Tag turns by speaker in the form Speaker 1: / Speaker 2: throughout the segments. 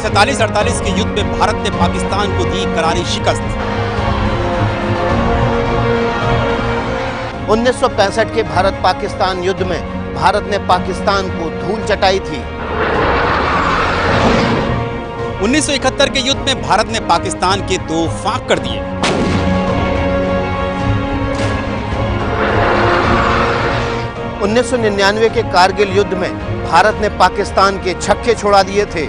Speaker 1: 1947-48 के युद्ध में भारत ने पाकिस्तान को दी करारी शिकस्त।
Speaker 2: 1965 के भारत पाकिस्तान युद्ध में भारत ने पाकिस्तान को धूल चटाई थी।
Speaker 1: 1971 के युद्ध में भारत ने पाकिस्तान के 2 फाक कर दिए।
Speaker 2: 1999 के कारगिल युद्ध में भारत ने पाकिस्तान के छक्के छोड़ा दिए थे।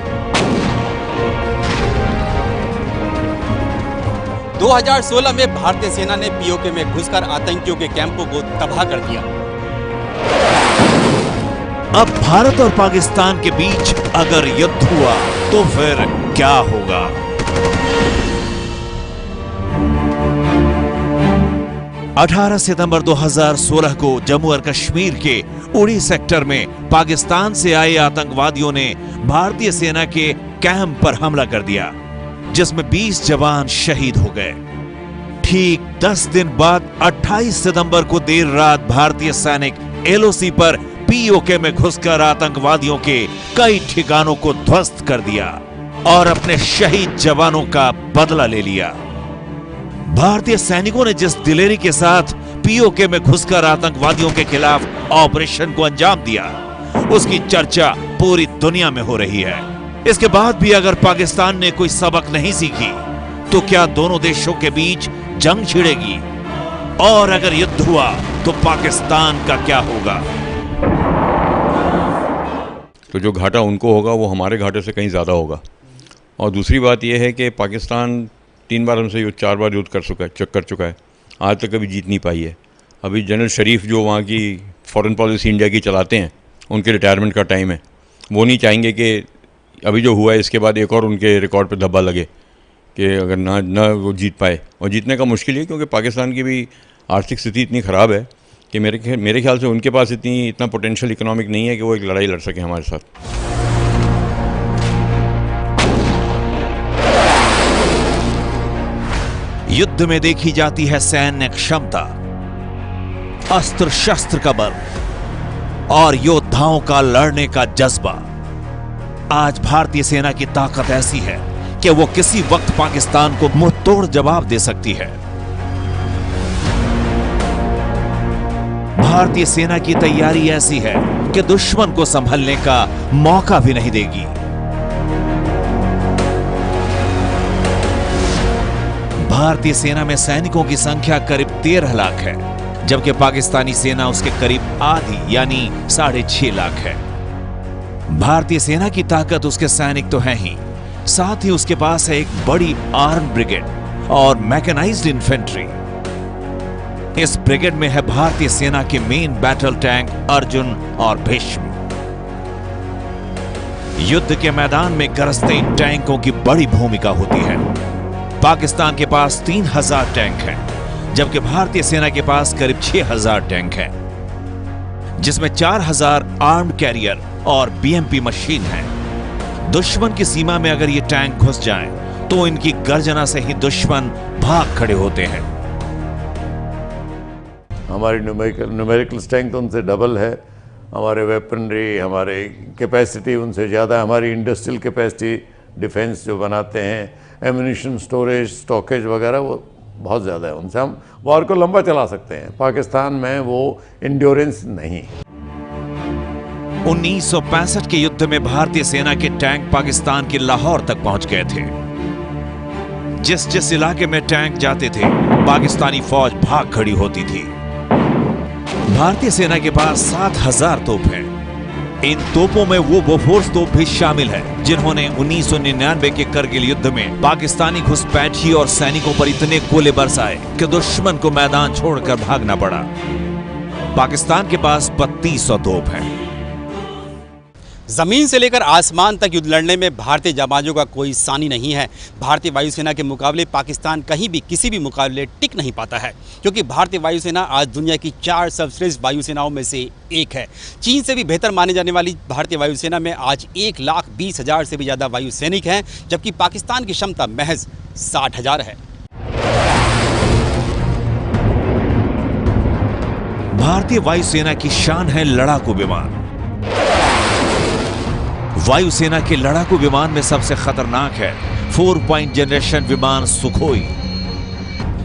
Speaker 1: 2016 में भारतीय सेना ने पीओके में घुसकर आतंकियों के कैंपों को तबाह कर दिया।
Speaker 3: अब भारत और पाकिस्तान के बीच अगर युद्ध हुआ तो फिर क्या होगा? अठारह सितंबर 2016 को जम्मू और कश्मीर के उड़ी सेक्टर में पाकिस्तान से आए आतंकवादियों ने भारतीय सेना के कैंप पर हमला कर दिया, जिसमें 20 जवान शहीद हो गए। ठीक 10 दिन बाद 28 सितंबर को देर रात भारतीय सैनिक एलओसी पर पीओके में घुसकर आतंकवादियों के कई ठिकानों को ध्वस्त कर दिया और अपने शहीद जवानों का बदला ले लिया। भारतीय सैनिकों ने जिस दिलेरी के साथ पीओके में घुसकर आतंकवादियों के खिलाफ ऑपरेशन को अंजाम दिया, उसकी चर्चा पूरी दुनिया में हो रही है। इसके बाद भी अगर पाकिस्तान ने कोई सबक नहीं सीखी तो क्या दोनों देशों के बीच जंग छिड़ेगी? और अगर युद्ध हुआ तो पाकिस्तान का क्या होगा?
Speaker 4: तो जो घाटा उनको होगा वो हमारे घाटे से कहीं ज़्यादा होगा। और दूसरी बात यह है कि पाकिस्तान 3 बार हमसे 4 बार युद्ध कर चुका है, आज तक कभी जीत नहीं पाई है। अभी जनरल शरीफ जो वहाँ की फॉरेन पॉलिसी इंडिया की चलाते हैं, उनके रिटायरमेंट का टाइम है, वो नहीं चाहेंगे कि अभी जो हुआ है इसके बाद एक और उनके रिकॉर्ड पे धब्बा लगे कि अगर ना वो जीत पाए। और जीतने का मुश्किल है क्योंकि पाकिस्तान की भी आर्थिक स्थिति इतनी ख़राब है कि मेरे ख्याल से उनके पास इतना पोटेंशियल इकोनॉमिक नहीं है कि वो एक लड़ाई लड़ सके हमारे साथ।
Speaker 3: युद्ध में देखी जाती है सैन्य क्षमता, अस्त्र शस्त्र का बल और योद्धाओं का लड़ने का जज्बा। आज भारतीय सेना की ताकत ऐसी है कि वो किसी वक्त पाकिस्तान को मुंहतोड़ जवाब दे सकती है। भारतीय सेना की तैयारी ऐसी है कि दुश्मन को संभलने का मौका भी नहीं देगी। भारतीय सेना में सैनिकों की संख्या करीब 13 लाख है, जबकि पाकिस्तानी सेना उसके करीब आधी यानी 6.5 लाख है। भारतीय सेना की ताकत उसके सैनिक तो हैं ही, साथ ही उसके पास है एक बड़ी आर्म ब्रिगेड और मैकेनाइज्ड इन्फेंट्री। इस ब्रिगेड में है भारतीय सेना के मेन बैटल टैंक अर्जुन और भीष्म। युद्ध के मैदान में गरजते इन टैंकों की बड़ी भूमिका होती है। पाकिस्तान के पास 3000 टैंक हैं, जबकि भारतीय सेना के पास करीब 6000 टैंक हैं, जिसमें 4000 आर्म्ड कैरियर और बीएमपी मशीन है। दुश्मन की सीमा में अगर ये टैंक घुस जाएं, तो इनकी गर्जना से ही दुश्मन भाग खड़े होते हैं।
Speaker 5: हमारी न्यूमेरिकल स्ट्रेंथ उनसे डबल है, हमारे वेपनरी, हमारे कैपेसिटी उनसे ज़्यादा, हमारी इंडस्ट्रियल कैपेसिटी, डिफेंस जो बनाते हैं, एम्यूनिशन स्टोरेज, स्टॉकेज वगैरह, वो बहुत ज़्यादा है। उनसे हम वॉर को लंबा चला सकते हैं। पाकिस्तान में वो इंड्योरेंस नहीं।
Speaker 3: 1965 के युद्ध में भारतीय सेना के टैंक पाकिस्तान के लाहौर तक पहुंच गए थे। जिस इलाके में टैंक जाते थे, पाकिस्तानी फौज भाग खड़ी होती थी। भारतीय सेना के पास 7000 तोप हैं। इन तोपों में वो बोफोर्स तोप भी शामिल है, जिन्होंने 1999 के करगिल युद्ध में पाकिस्तानी घुसपैठी और सैनिकों पर इतने गोले बरसाए कि दुश्मन को मैदान छोड़कर भागना पड़ा। पाकिस्तान के पास 3200 तोप हैं।
Speaker 1: जमीन से लेकर आसमान तक युद्ध लड़ने में भारतीय जाबाजों का कोई सानी नहीं है। भारतीय वायुसेना के मुकाबले पाकिस्तान कहीं भी किसी भी मुकाबले टिक नहीं पाता है, क्योंकि भारतीय वायुसेना आज दुनिया की 4 सर्वश्रेष्ठ वायुसेनाओं में से एक है। चीन से भी बेहतर माने जाने वाली भारतीय वायुसेना में आज 1,20,000 से भी ज़्यादा वायु सैनिक हैं, जबकि पाकिस्तान की क्षमता महज 60,000 है।
Speaker 3: भारतीय वायुसेना की शान है लड़ाकू विमान। वायुसेना के लड़ाकू विमान में सबसे खतरनाक है 4 पॉइंट जनरेशन विमान सुखोई।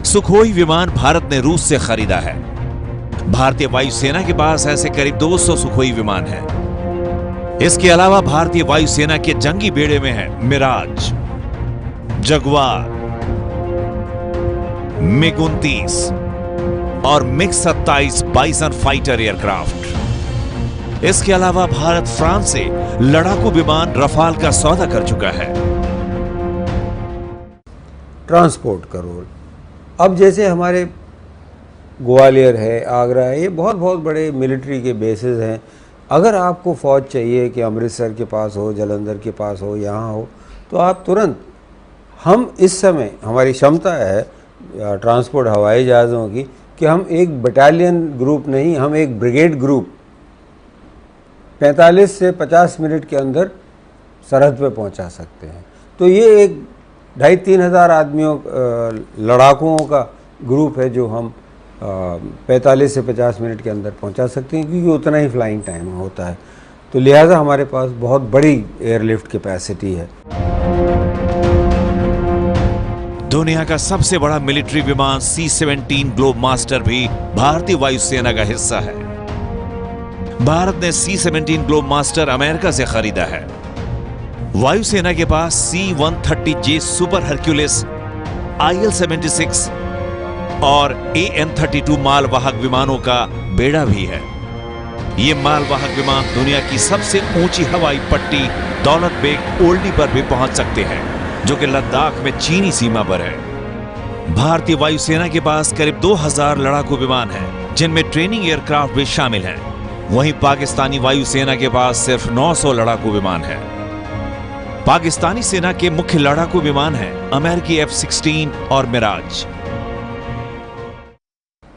Speaker 3: सुखोई विमान भारत ने रूस से खरीदा है। भारतीय वायुसेना के पास ऐसे करीब 200 सुखोई विमान हैं। इसके अलावा भारतीय वायुसेना के जंगी बेड़े में है मिराज, जगुआर, MiG-29 और MiG-27 बाइसन फाइटर एयरक्राफ्ट। इसके अलावा भारत फ्रांस से लड़ाकू विमान रफाल का सौदा कर चुका है।
Speaker 6: ट्रांसपोर्ट का रोल, अब जैसे हमारे ग्वालियर है, आगरा है, ये बहुत बहुत बड़े मिलिट्री के बेसेस हैं। अगर आपको फ़ौज चाहिए कि अमृतसर के पास हो, जालंधर के पास हो, यहाँ हो, तो आप तुरंत, हम इस समय हमारी क्षमता है ट्रांसपोर्ट हवाई जहाज़ों की कि हम एक बटालियन ग्रुप नहीं, हम एक ब्रिगेड ग्रुप 45 से 50 मिनट के अंदर सरहद पे पहुंचा सकते हैं। तो ये एक 2,500-3 हज़ार आदमियों लड़ाकुओं का ग्रुप है जो हम 45 से 50 मिनट के अंदर पहुंचा सकते हैं, क्योंकि उतना ही फ्लाइंग टाइम होता है। तो लिहाजा हमारे पास बहुत बड़ी एयरलिफ्ट कैपेसिटी है।
Speaker 3: दुनिया का सबसे बड़ा मिलिट्री विमान C-17 ग्लोब मास्टर भी भारतीय वायुसेना का हिस्सा है। भारत ने C-17 ग्लोब मास्टर अमेरिका से खरीदा है। वायुसेना के पास C-130J सुपर हरक्यूलिस, IL-76 और AN-32 मालवाहक विमानों का बेड़ा भी है। ये मालवाहक विमान दुनिया की सबसे ऊंची हवाई पट्टी दौलत बेग ओल्डी पर भी पहुंच सकते हैं, जो कि लद्दाख में चीनी सीमा पर है। भारतीय वायुसेना के पास करीब 2000 लड़ाकू विमान हैं, जिनमें ट्रेनिंग एयरक्राफ्ट भी शामिल हैं। वहीं पाकिस्तानी वायुसेना के पास सिर्फ 900 लड़ाकू विमान हैं। पाकिस्तानी सेना के मुख्य लड़ाकू विमान हैं अमेरिकी F-16 और मिराज।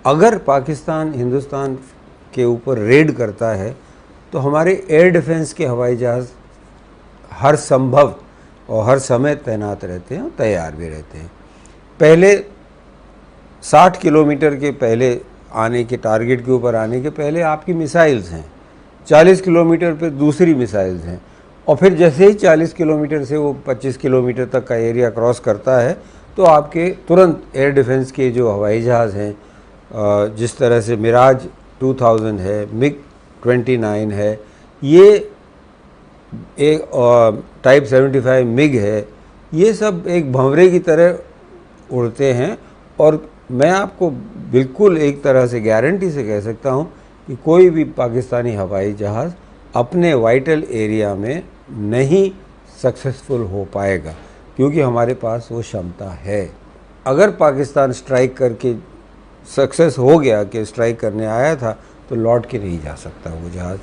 Speaker 6: अगर पाकिस्तान हिंदुस्तान के ऊपर रेड करता है तो हमारे एयर डिफेंस के हवाई जहाज़ हर संभव और हर समय तैनात रहते हैं और तैयार भी रहते हैं। पहले 60 किलोमीटर के पहले आने के, टारगेट के ऊपर आने के पहले आपकी मिसाइल्स हैं, 40 किलोमीटर पे दूसरी मिसाइल्स हैं, और फिर जैसे ही 40 किलोमीटर से वो 25 किलोमीटर तक का एरिया क्रॉस करता है तो आपके तुरंत एयर डिफेंस के जो हवाई जहाज़ हैं, जिस तरह से मिराज 2000 है, MiG-29 है, ये एक टाइप 75 MiG है, ये सब एक भंवरे की तरह उड़ते हैं। और मैं आपको बिल्कुल एक तरह से गारंटी से कह सकता हूँ कि कोई भी पाकिस्तानी हवाई जहाज़ अपने वाइटल एरिया में नहीं सक्सेसफुल हो पाएगा, क्योंकि हमारे पास वो क्षमता है। अगर पाकिस्तान स्ट्राइक करके सक्सेस हो गया कि स्ट्राइक करने आया था, तो लौट के नहीं जा सकता वो जहाज़।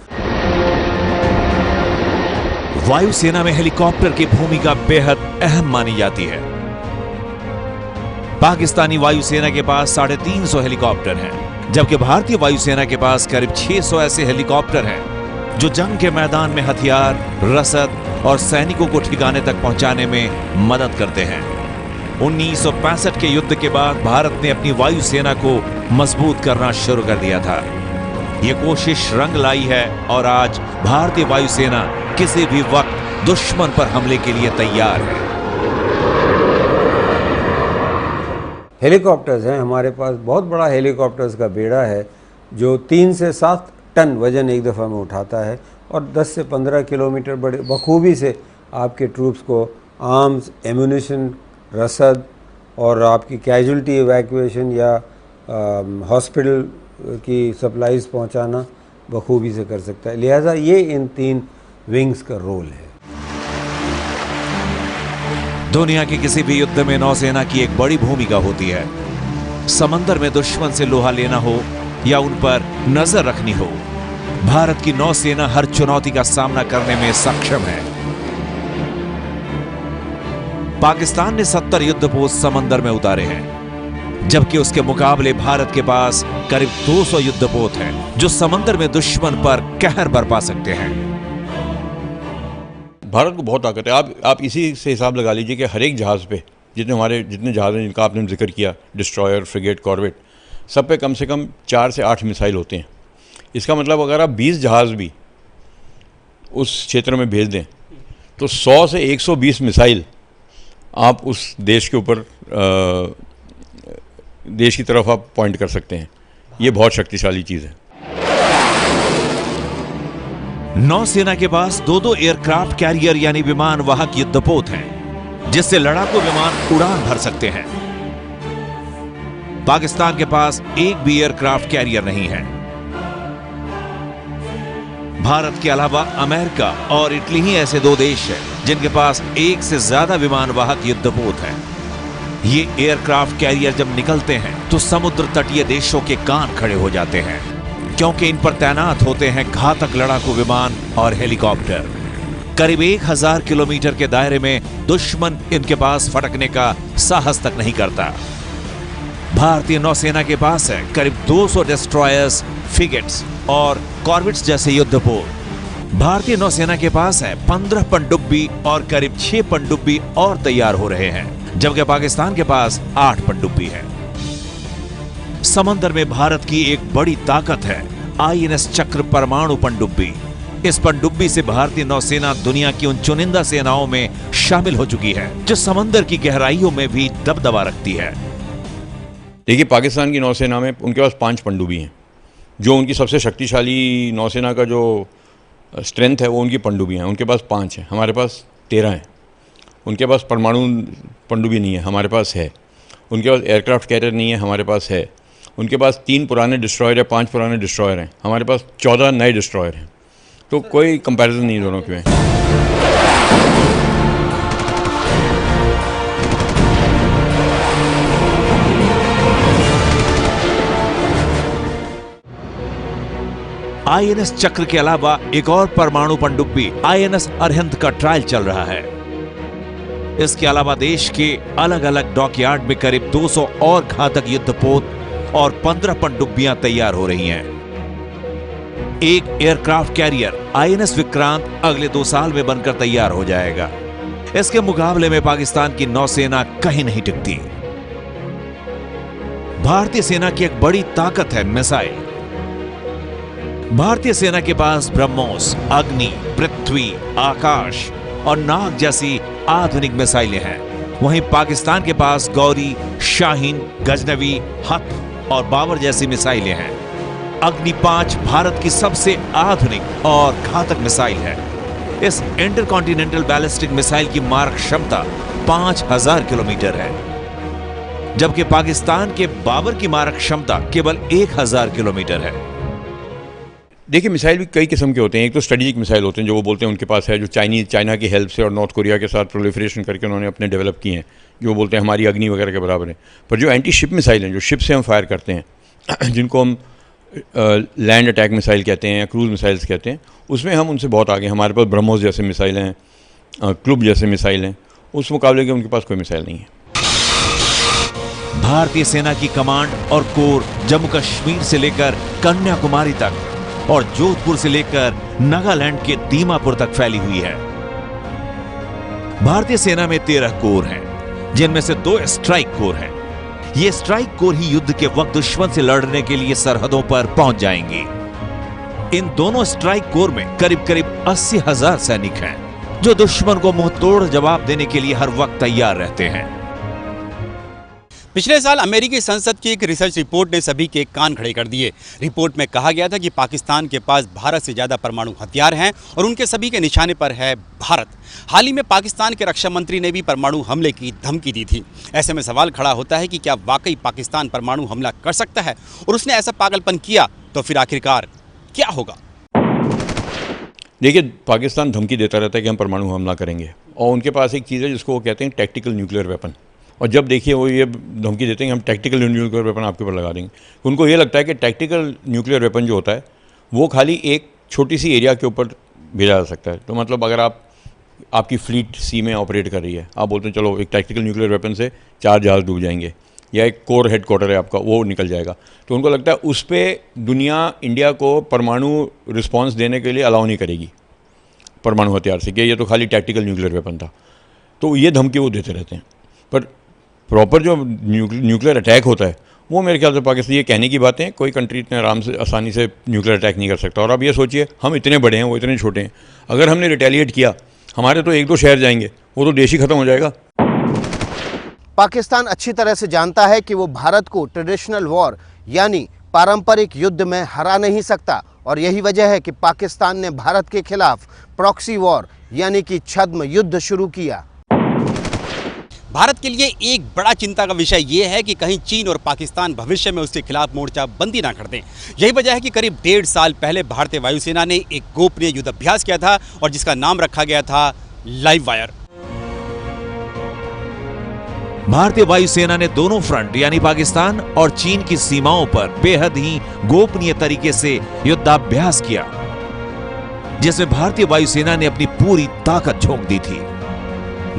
Speaker 3: वायुसेना में हेलीकॉप्टर की भूमिका बेहद अहम मानी जाती है। पाकिस्तानी वायुसेना के पास 350 हेलीकॉप्टर हैं, जबकि भारतीय वायुसेना के पास करीब 600 ऐसे हेलीकॉप्टर हैं जो जंग के मैदान में हथियार, रसद और सैनिकों को ठिकाने तक पहुंचाने में मदद करते हैं। 1965 के युद्ध के बाद भारत ने अपनी वायुसेना को मजबूत करना शुरू कर दिया था। ये कोशिश रंग लाई है और आज भारतीय वायुसेना किसी भी वक्त दुश्मन पर हमले के लिए तैयार है।
Speaker 6: हेलीकॉप्टर्स हैं हमारे पास, बहुत बड़ा हेलीकॉप्टर्स का बेड़ा है जो 3 से 7 टन वजन एक दफ़ा में उठाता है और 10 से 15 किलोमीटर बड़े बखूबी से आपके ट्रूप्स को आर्म्स, एम्यूनिशन, रसद और आपकी कैजुअल्टी इवैक्यूएशन या हॉस्पिटल की सप्लाईज पहुंचाना बखूबी से कर सकता है। लिहाजा ये इन 3 विंग्स का रोल है।
Speaker 3: दुनिया के किसी भी युद्ध में नौसेना की एक बड़ी भूमिका होती है। समंदर में दुश्मन से लोहा लेना हो या उन पर नजर रखनी हो, भारत की नौसेना हर चुनौती का सामना करने में सक्षम है। पाकिस्तान ने 70 युद्धपोत समंदर में उतारे हैं, जबकि उसके मुकाबले भारत के पास करीब 200 युद्धपोत हैं जो समंदर में दुश्मन पर कहर बरपा सकते हैं।
Speaker 4: भारत को बहुत ताकत है। आप इसी से हिसाब लगा लीजिए कि हर एक जहाज़ पे जितने जहाज़ हैं जिनका आपने जिक्र किया, डिस्ट्रॉयर, फ्रिगेट, कॉर्वेट, सब पे कम से कम 4 से 8 मिसाइल होते हैं। इसका मतलब अगर आप 20 जहाज़ भी उस क्षेत्र में भेज दें तो 100 से 120 मिसाइल आप उस देश के ऊपर देश की तरफ आप पॉइंट कर सकते हैं। ये बहुत शक्तिशाली चीज़ है।
Speaker 3: नौसेना के पास 2-2 एयरक्राफ्ट कैरियर यानी विमान वाहक युद्धपोत हैं, जिससे लड़ाकू विमान उड़ान भर सकते हैं। पाकिस्तान के पास एक भी एयरक्राफ्ट कैरियर नहीं है। भारत के अलावा अमेरिका और इटली ही ऐसे 2 देश हैं जिनके पास एक से ज्यादा विमान वाहक युद्धपोत है। ये एयरक्राफ्ट कैरियर जब निकलते हैं तो समुद्र तटीय देशों के कान खड़े हो जाते हैं, क्योंकि इन पर तैनात होते हैं घातक लड़ाकू विमान और हेलीकॉप्टर। करीब 1000 किलोमीटर के दायरे में दुश्मन इनके पास फटकने का साहस तक नहीं करता। भारतीय नौसेना के पास है करीब 200 डिस्ट्रॉयर्स, फ्रिगेट्स और कॉर्वेट्स जैसे युद्धपोत। भारतीय नौसेना के पास है 15 पनडुब्बी और करीब 6 पनडुब्बी और तैयार हो रहे हैं, जबकि पाकिस्तान के पास 8 पनडुब्बी है। समंदर में भारत की एक बड़ी ताकत है INS चक्र परमाणु पनडुब्बी। इस पनडुब्बी से भारतीय नौसेना दुनिया की उन चुनिंदा सेनाओं में शामिल हो चुकी है जो समंदर की गहराइयों में भी दबदबा रखती है।
Speaker 4: देखिए, पाकिस्तान की नौसेना में उनके पास 5 पनडुब्बी हैं। जो उनकी सबसे शक्तिशाली नौसेना का जो स्ट्रेंथ है वो उनकी पनडुब्बी हैं। उनके पास 5 हैं, हमारे पास 13 हैं। उनके पास परमाणु पनडुब्बी नहीं है, हमारे पास है। उनके पास एयरक्राफ्ट कैरियर नहीं है, हमारे पास है। उनके पास 3 पुराने डिस्ट्रॉयर है, 5 पुराने डिस्ट्रॉयर हैं, हमारे पास 14 नए डिस्ट्रॉयर हैं। तो कोई कंपैरिजन नहीं दोनों के में।
Speaker 3: INS चक्र के अलावा एक और परमाणु पनडुब्बी INS अरिहंत का ट्रायल चल रहा है। इसके अलावा देश के अलग अलग डॉकयार्ड में करीब 200 और घातक युद्धपोत और 15 पनडुब्बियां तैयार हो रही हैं। एक एयरक्राफ्ट कैरियर INS विक्रांत अगले 2 साल में बनकर तैयार हो जाएगा। इसके मुकाबले में पाकिस्तान की नौसेना कहीं नहीं टिकती। भारतीय सेना की एक बड़ी ताकत है मिसाइल। भारतीय सेना के पास ब्रह्मोस, अग्नि, पृथ्वी, आकाश और नाग जैसी आधुनिक मिसाइलें हैं। वहीं पाकिस्तान के पास गौरी, शाहीन, गजनवी, हथ और बाबर जैसी मिसाइलें हैं। अग्नि 5 भारत की सबसे आधुनिक और घातक मिसाइल है। इस इंटरकॉन्टिनेंटल बैलिस्टिक मिसाइल की मारक क्षमता 5000 किलोमीटर है, जबकि पाकिस्तान के बाबर की मारक क्षमता केवल 1000 किलोमीटर है।
Speaker 4: देखिए, मिसाइल भी कई किस्म के होते हैं। एक तो स्ट्रेटेजिक मिसाइल होते हैं जो वो बोलते हैं उनके पास है, जो चाइना की हेल्प से और नॉर्थ कोरिया के साथ प्रोलिफरेशन करके उन्होंने अपने डेवलप किए हैं, जो बोलते हैं हमारी अग्नि वगैरह के बराबर है। पर जो एंटी शिप मिसाइल हैं, जो शिप से हम फायर करते हैं जिनको हम लैंड अटैक मिसाइल कहते हैं या क्रूज मिसाइल्स कहते हैं, उसमें हम उनसे बहुत आगे। हमारे पास ब्रह्मोस जैसे मिसाइल हैं, क्लुब जैसे मिसाइल हैं। उस मुकाबले के उनके पास कोई मिसाइल नहीं है।
Speaker 3: भारतीय सेना की कमांड और कोर जम्मू कश्मीर से लेकर कन्याकुमारी तक और जोधपुर से लेकर नागालैंड के दीमापुर तक फैली हुई है। भारतीय सेना में 13 कोर हैं, जिनमें से 2 स्ट्राइक कोर हैं। ये स्ट्राइक कोर ही युद्ध के वक्त दुश्मन से लड़ने के लिए सरहदों पर पहुंच जाएंगे। इन दोनों स्ट्राइक कोर में करीब 80,000 सैनिक हैं, जो दुश्मन को मुंह तोड़ जवाब देने के लिए हर वक्त तैयार रहते हैं।
Speaker 1: पिछले साल अमेरिकी संसद की एक रिसर्च रिपोर्ट ने सभी के कान खड़े कर दिए। रिपोर्ट में कहा गया था कि पाकिस्तान के पास भारत से ज़्यादा परमाणु हथियार हैं और उनके सभी के निशाने पर है भारत। हाल ही में पाकिस्तान के रक्षा मंत्री ने भी परमाणु हमले की धमकी दी थी। ऐसे में सवाल खड़ा होता है कि क्या वाकई पाकिस्तान परमाणु हमला कर सकता है, और उसने ऐसा पागलपन किया तो फिर आखिरकार क्या होगा?
Speaker 4: देखिए, पाकिस्तान धमकी देता रहता है कि हम परमाणु हमला करेंगे, और उनके पास एक चीज़ है जिसको वो कहते हैं टैक्टिकल न्यूक्लियर वेपन। और जब देखिए वो ये धमकी देते हैं कि हम टैक्टिकल न्यूक्लियर वेपन आपके ऊपर लगा देंगे, उनको ये लगता है कि टैक्टिकल न्यूक्लियर वेपन जो होता है वो खाली एक छोटी सी एरिया के ऊपर भेजा जा सकता है। तो मतलब अगर आपकी फ्लीट सी में ऑपरेट कर रही है, आप बोलते हैं चलो एक टैक्टिकल न्यूक्लियर वेपन से 4 जहाज़ डूब जाएंगे, या एक कोर हेडक्वार्टर है आपका वो निकल जाएगा, तो उनको लगता है उस पर दुनिया इंडिया को परमाणु रिस्पॉन्स देने के लिए अलाउ नहीं करेगी परमाणु हथियार से, कि ये तो खाली टैक्टिकल न्यूक्लियर वेपन था। तो ये धमकी वो देते रहते हैं। पर प्रॉपर जो न्यूक्लियर अटैक होता है वो मेरे ख्याल से पाकिस्तान, ये कहने की बातें, कोई कंट्री इतने आसानी से न्यूक्लियर अटैक नहीं कर सकता। और अब ये सोचिए, हम इतने बड़े हैं, वो इतने छोटे हैं, अगर हमने रिटेलिएट किया हमारे तो 1-2 शहर जाएंगे, वो तो देश ही खत्म हो जाएगा।
Speaker 2: पाकिस्तान अच्छी तरह से जानता है कि वो भारत को ट्रेडिशनल वॉर यानी पारंपरिक युद्ध में हरा नहीं सकता और यही वजह है कि पाकिस्तान ने भारत के खिलाफ प्रॉक्सी वॉर यानी कि छद्म युद्ध शुरू किया।
Speaker 1: भारत के लिए एक बड़ा चिंता का विषय यह है कि कहीं चीन और पाकिस्तान भविष्य में उसके खिलाफ मोर्चाबंदी ना कर दें। यही वजह है कि करीब 1.5 साल पहले भारतीय वायुसेना ने एक गोपनीय युद्ध अभ्यास किया था और जिसका नाम रखा गया था लाइव वायर।
Speaker 3: भारतीय वायुसेना ने दोनों फ्रंट यानी पाकिस्तान और चीन की सीमाओं पर बेहद ही गोपनीय तरीके से युद्धाभ्यास किया, जिसमें भारतीय वायुसेना ने अपनी पूरी ताकत झोंक दी थी।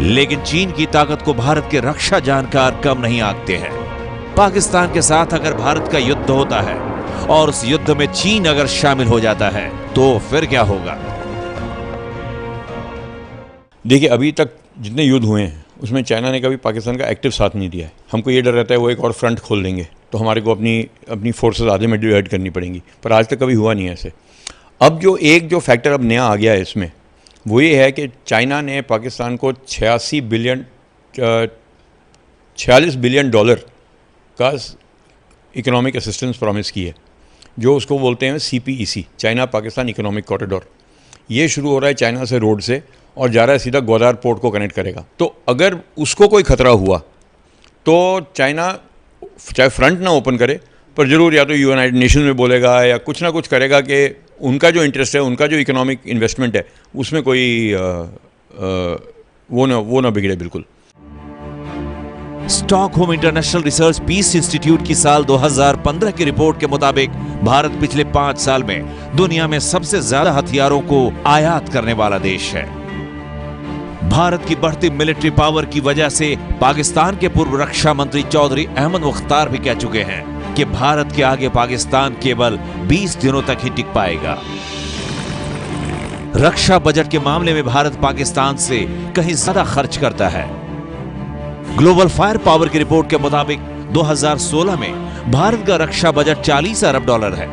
Speaker 3: लेकिन चीन की ताकत को भारत के रक्षा जानकार कम नहीं आंकते हैं। पाकिस्तान के साथ अगर भारत का युद्ध होता है और उस युद्ध में चीन अगर शामिल हो जाता है तो फिर क्या होगा?
Speaker 4: देखिए, अभी तक जितने युद्ध हुए हैं उसमें चाइना ने कभी पाकिस्तान का एक्टिव साथ नहीं दिया है। हमको ये डर रहता है वो एक और फ्रंट खोल देंगे तो हमारे को अपनी फोर्सेस आधे में डिवाइड करनी पड़ेंगी, पर आज तक कभी हुआ नहीं है ऐसे। अब जो फैक्टर अब नया आ गया है इसमें वो ये है कि चाइना ने पाकिस्तान को 46 बिलियन डॉलर का इकोनॉमिक असिस्टेंस प्रॉमिस की है, जो उसको बोलते हैं CPEC, China Pakistan economic corridor. ये शुरू हो रहा है चाइना से रोड से और जा रहा है सीधा ग्वादार पोर्ट को कनेक्ट करेगा। तो अगर उसको कोई खतरा हुआ तो चाइना चाहे फ्रंट ना ओपन करे पर जरूर या तो यूनाइटेड नेशन में बोलेगा या कुछ ना कुछ करेगा कि उनका जो इंटरेस्ट है, उनका जो इकोनॉमिक इन्वेस्टमेंट है, उसमें कोई वो ना बिगड़े बिल्कुल।
Speaker 3: Stockholm International Research Peace Institute की साल 2015 की रिपोर्ट के मुताबिक भारत पिछले 5 साल में दुनिया में सबसे ज्यादा हथियारों को आयात करने वाला देश है। भारत की बढ़ती मिलिट्री पावर की वजह से पाकिस्तान के पूर्व रक्षा मंत्री चौधरी अहमद मुख्तार भी कह चुके हैं कि भारत के आगे पाकिस्तान केवल 20 दिनों तक ही टिक पाएगा। रक्षा बजट के मामले में भारत पाकिस्तान से कहीं ज्यादा खर्च करता है। ग्लोबल फायर पावर की रिपोर्ट के मुताबिक 2016 में भारत का रक्षा बजट 40 अरब डॉलर है,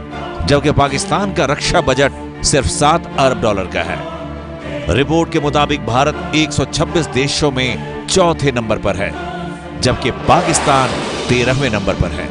Speaker 3: जबकि पाकिस्तान का रक्षा बजट सिर्फ 7 अरब डॉलर का है। रिपोर्ट के मुताबिक भारत 126 देशों में चौथे नंबर पर है, जबकि पाकिस्तान 13वें नंबर पर है।